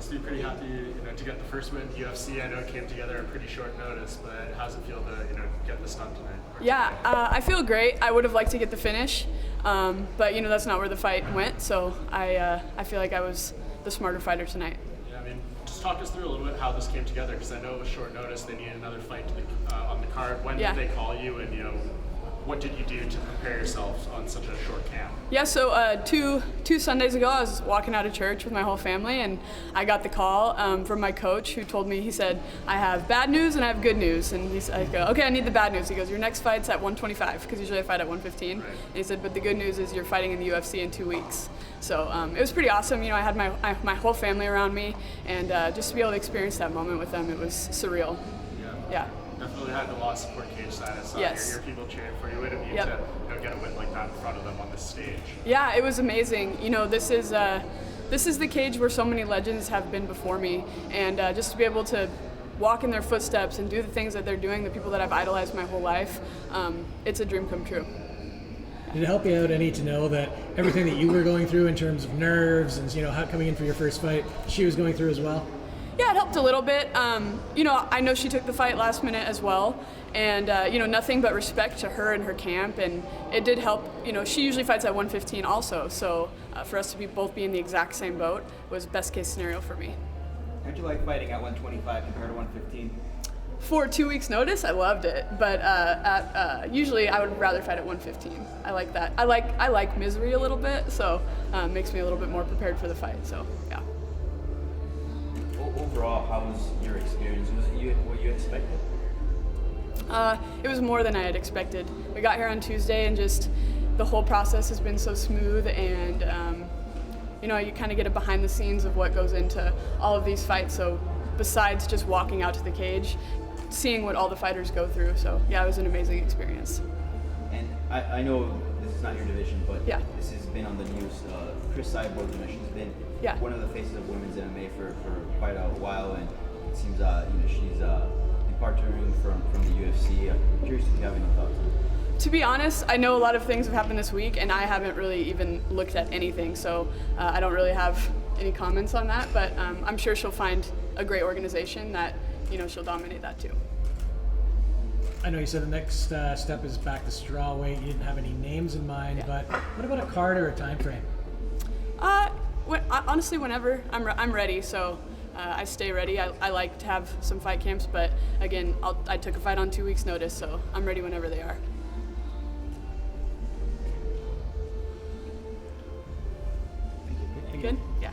must be pretty happy, to get the first win in the UFC. I know it came together at pretty short notice, but how's it feel to, get this done tonight? Yeah, I feel great. I would have liked to get the finish, but that's not where the fight went. So I feel like I was the smarter fighter tonight. Yeah, just talk us through a little bit how this came together, because I know it was short notice. They needed another fight on the card. When did they call you, and what did you do to prepare yourself on such a short camp? Yeah, so two Sundays ago, I was walking out of church with my whole family, and I got the call from my coach, who told me, he said, I have bad news and I have good news. And I go, okay, I need the bad news. He goes, your next fight's at 125, because usually I fight at 115. Right. And he said, but the good news is you're fighting in the UFC in 2 weeks. So it was pretty awesome. I had my whole family around me, and just to be able to experience that moment with them, it was surreal. Yeah. Definitely had a lot of support cage side. I saw your people cheering for you. Way to be to get a win like that in front of them on this stage. Yeah, it was amazing. This is the cage where so many legends have been before me, and just to be able to walk in their footsteps and do the things that they're doing, the people that I've idolized my whole life, it's a dream come true. Did it help you out any to know that everything that you were going through in terms of nerves and how coming in for your first fight, she was going through as well? Yeah, it helped a little bit. I know she took the fight last minute as well, and nothing but respect to her and her camp, and it did help. She usually fights at 115 also, so for us to both be in the exact same boat was best case scenario for me. How'd you like fighting at 125 compared to 115? For 2 weeks' notice, I loved it, but usually I would rather fight at 115. I like that. I like misery a little bit, so it makes me a little bit more prepared for the fight. So yeah. Overall, how was your experience? Was it what you expected? It was more than I had expected. We got here on Tuesday, and just the whole process has been so smooth, and you kind of get a behind the scenes of what goes into all of these fights. So besides just walking out to the cage, seeing what all the fighters go through. So yeah, it was an amazing experience. And I know this is not your division, but yeah, this has been on the news. Chris Cyborg, she's been one of the faces of women's MMA for quite a while, and it seems she's departing from the UFC. Curious if you have any thoughts on it. To be honest, I know a lot of things have happened this week, and I haven't really even looked at anything, so I don't really have any comments on that, but I'm sure she'll find a great organization that she'll dominate that too. I know you said the next step is back to strawweight. You didn't have any names in mind, but what about a card or a time frame? Honestly, whenever I'm ready. So I stay ready. I like to have some fight camps, but again, I took a fight on 2 weeks' notice, so I'm ready whenever they are. Good? Yeah.